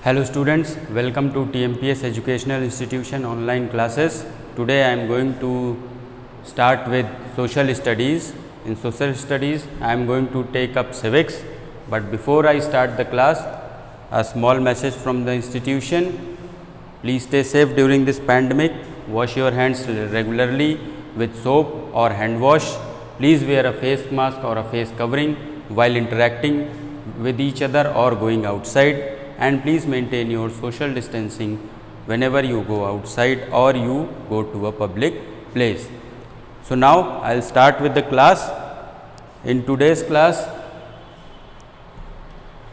Hello students, welcome to TMPS Educational Institution online classes. Today I am going to start with social studies. In social studies I am going to take up civics, but before I start the class, a small message from the institution. Please stay safe during this pandemic. Wash your hands regularly with soap or hand wash. Please wear a face mask or a face covering while interacting with each other or going outside. And please maintain your social distancing whenever you go outside or you go to a public place. So now I will start with the class. In today's class,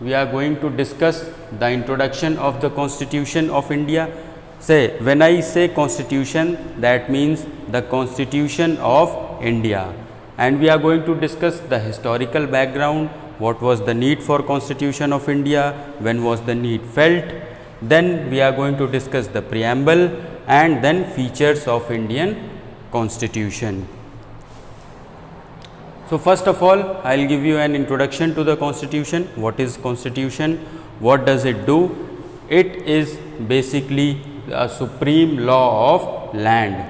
we are going to discuss the introduction of the Constitution of India. When I say Constitution, that means the Constitution of India. And we are going to discuss the historical background. What was the need for Constitution of India? When was the need felt? Then we are going to discuss the preamble and then features of Indian Constitution. So first of all, I will give you an introduction to the Constitution. What is Constitution? What does it do? It is basically a supreme law of land.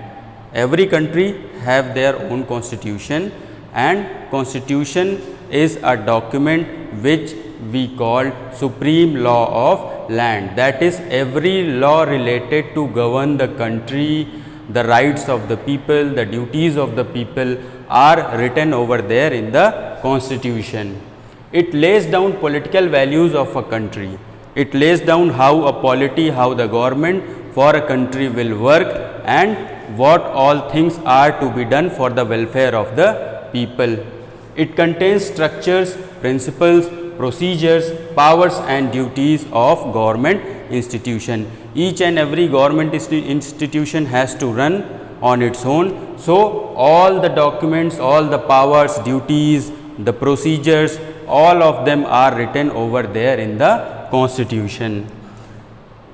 Every country have their own constitution, and Constitution is a document which we call supreme law of land. That is, every law related to govern the country, the rights of the people, the duties of the people are written over there in the Constitution. It lays down political values of a country. It lays down how a polity, how the government for a country will work and what all things are to be done for the welfare of the people. It contains structures, principles, procedures, powers and duties of government institution. Each and every government institution has to run on its own. So all the documents, all the powers, duties, the procedures, all of them are written over there in the Constitution.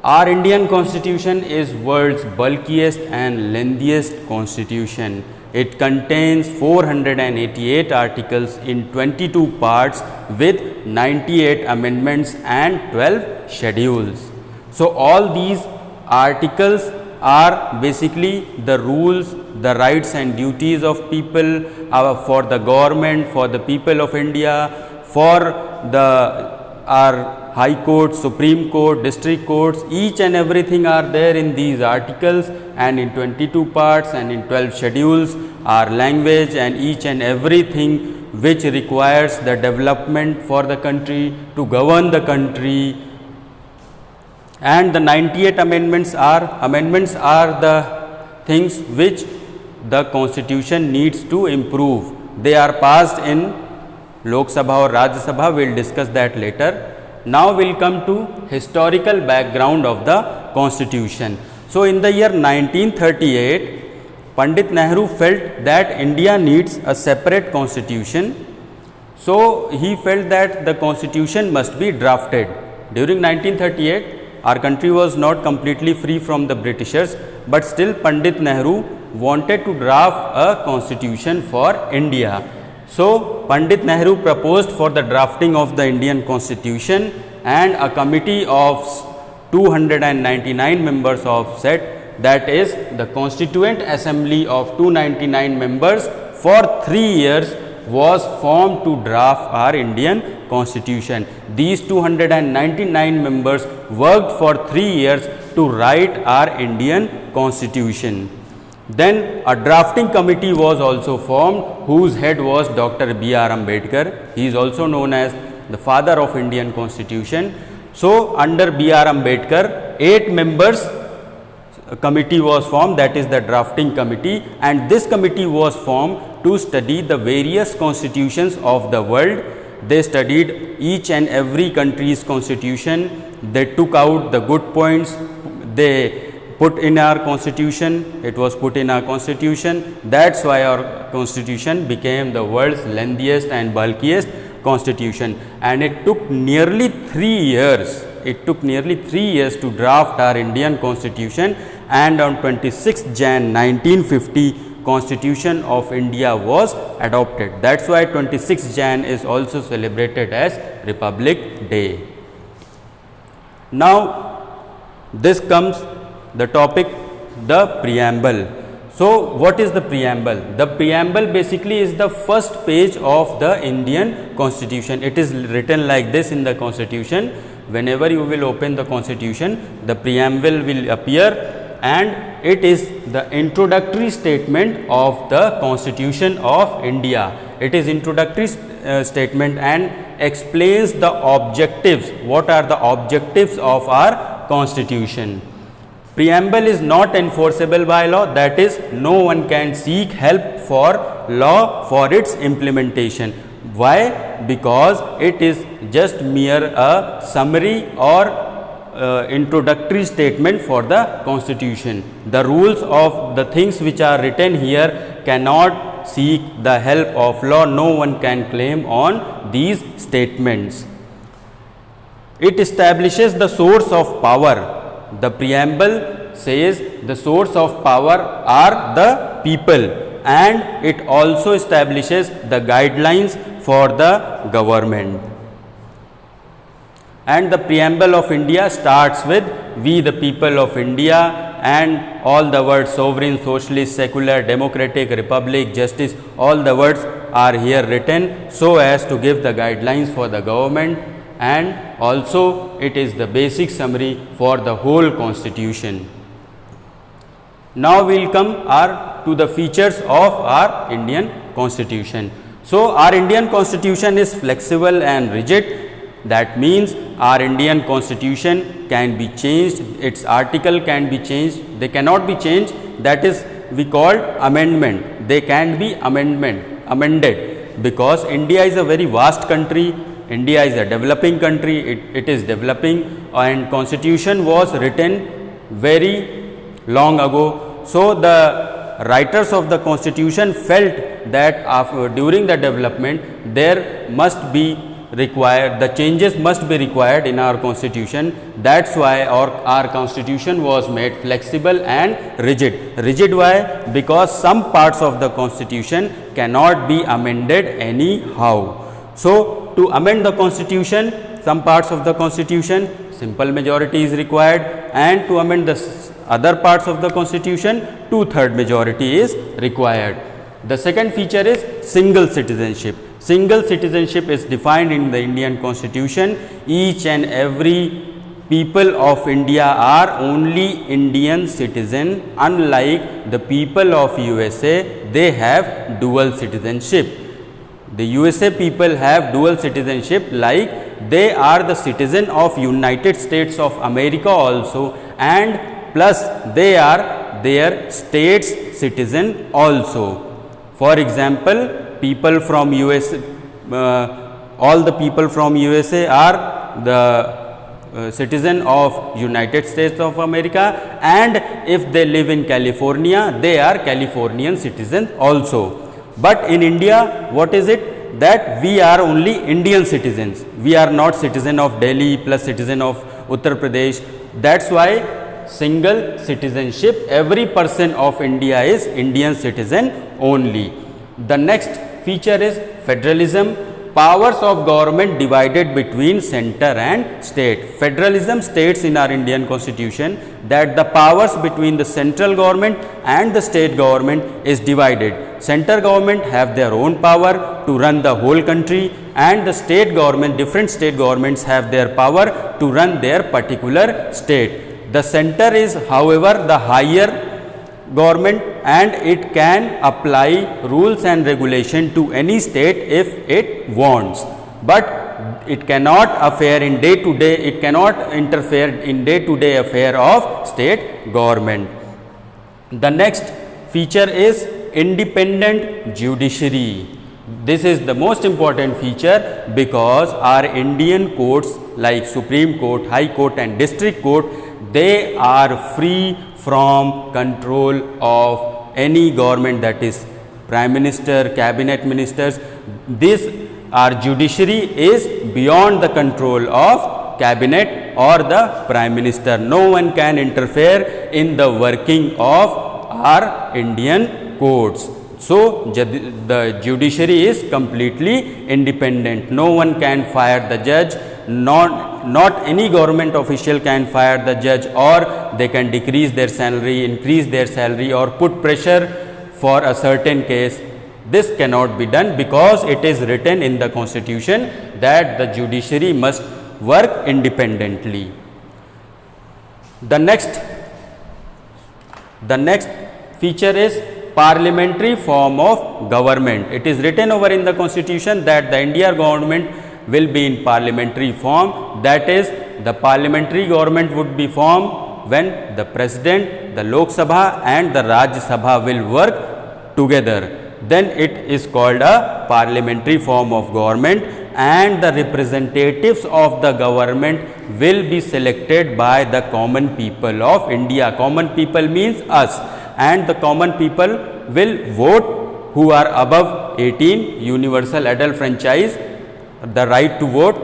Our Indian Constitution is world's bulkiest and lengthiest constitution. It contains 488 articles in 22 parts with 98 amendments and 12 schedules. So all these articles are basically the rules, the rights and duties of people, for the government, for the people of India, for our High Court, Supreme Court, District Courts, each and everything are there in these articles, and in 22 parts and in 12 schedules are language and each and everything which requires the development for the country, to govern the country. And the 98 amendments are the things which the Constitution needs to improve. They are passed in Lok Sabha or Rajya Sabha. We will discuss that later. Now we will come to historical background of the Constitution. So in the year 1938, Pandit Nehru felt that India needs a separate constitution. So he felt that the constitution must be drafted. During 1938, our country was not completely free from the Britishers, but still Pandit Nehru wanted to draft a constitution for India. So Pandit Nehru proposed for the drafting of the Indian Constitution, and a committee of 299 members of set, that is the Constituent Assembly of 299 members for 3 years was formed to draft our Indian Constitution. These 299 members worked for 3 years to write our Indian Constitution. Then a drafting committee was also formed, whose head was Dr. B.R. Ambedkar. He is also known as the father of Indian Constitution. So under B.R. Ambedkar, 8 members committee was formed, that is the drafting committee, and this committee was formed to study the various constitutions of the world. They studied each and every country's constitution. They took out the good points. They put in our constitution. It was put in our constitution. That's why our constitution became the world's lengthiest and bulkiest constitution. And it took nearly 3 years. It took nearly 3 years to draft our Indian Constitution, and on 26th Jan 1950, Constitution of India was adopted. That's why 26th Jan is also celebrated as Republic Day. Now this comes the topic, the preamble. So what is the preamble? The preamble basically is the first page of the Indian Constitution. It is written like this in the Constitution. Whenever you will open the Constitution, the preamble will appear, and it is the introductory statement of the Constitution of India. It is introductory statement and explains the objectives. What are the objectives of our Constitution? Preamble is not enforceable by law, that is, no one can seek help for law for its implementation. Why? Because it is just mere a summary or introductory statement for the Constitution. The rules of the things which are written here cannot seek the help of law. No one can claim on these statements. It establishes the source of power. The preamble says the source of power are the people, and it also establishes the guidelines for the government. And the preamble of India starts with "We the people of India," and all the words sovereign, socialist, secular, democratic, republic, justice, all the words are here written so as to give the guidelines for the government, and also it is the basic summary for the whole Constitution. Now we will come to the features of our Indian Constitution. So our Indian Constitution is flexible and rigid. That means our Indian Constitution can be changed, its article can be changed, they cannot be changed, that is we called amendment. They can be amended, because India is a very vast country. India is a developing country, it is developing, and Constitution was written very long ago. So the writers of the Constitution felt that during the development there must be required, the changes must be required in our Constitution. That's why our Constitution was made flexible and rigid. Rigid why? Because some parts of the Constitution cannot be amended anyhow. So to amend the Constitution, some parts of the Constitution, simple majority is required, and to amend the other parts of the Constitution, 2/3 majority is required. The second feature is single citizenship. Single citizenship is defined in the Indian Constitution. Each and every people of India are only Indian citizen, unlike the people of USA, they have dual citizenship. The USA people have dual citizenship, like they are the citizen of United States of America also, and plus they are their state's citizen also. For example, people from USA, all the people from USA are the citizen of United States of America, and if they live in California, they are Californian citizens also. But in India, what is it? That we are only Indian citizens. We are not citizen of Delhi plus citizen of Uttar Pradesh. That's why single citizenship, every person of India is Indian citizen only. The next feature is federalism. Powers of government divided between center and state. Federalism states in our Indian Constitution that the powers between the central government and the state government is divided. Center government have their own power to run the whole country, and the state government, different state governments have their power to run their particular state. The center is, however, the higher government, and it can apply rules and regulation to any state if it wants, but it cannot affair in day to day, it cannot interfere in day to day affair of state government. The next feature is independent judiciary. This is the most important feature, because our Indian courts like Supreme Court, High Court and District Court, they are free from control of any government, that is Prime Minister, Cabinet Ministers. This our judiciary is beyond the control of Cabinet or the Prime Minister. No one can interfere in the working of our Indian courts. So the judiciary is completely independent. No one can fire the judge, not any government official can fire the judge, or they can decrease their salary, increase their salary, or put pressure for a certain case. This cannot be done because it is written in the constitution that the judiciary must work independently. The next feature is parliamentary form of government. It is written over in the constitution that the India government will be in parliamentary form, that is the parliamentary government would be formed when the president, the Lok Sabha and the Rajya Sabha will work together. Then it is called a parliamentary form of government, and the representatives of the government will be selected by the common people of India. Common people means us, and the common people will vote who are above 18, universal adult franchise, the right to vote.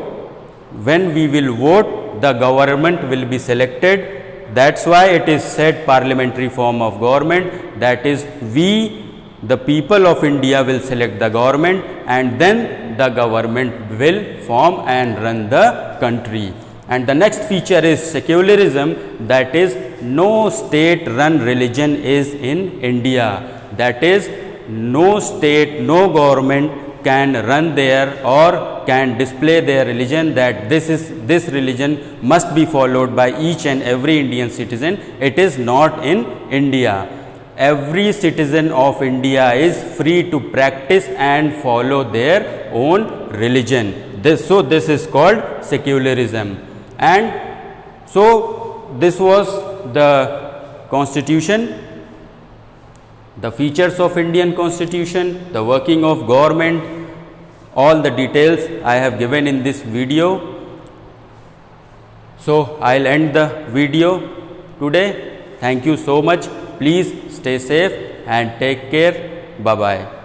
When we will vote, the government will be selected. That's why it is said parliamentary form of government, that is we, the people of India, will select the government, and then the government will form and run the country. And the next feature is secularism, that is no state run religion is in India. That is no state, no government can run their or can display their religion, that this religion must be followed by each and every Indian citizen. It is not in India. Every citizen of India is free to practice and follow their own religion. This is called secularism. And so this was the constitution, the features of Indian constitution, the working of government, all the details I have given in this video. So I'll end the video today. Thank you so much. Please stay safe and take care. Bye bye.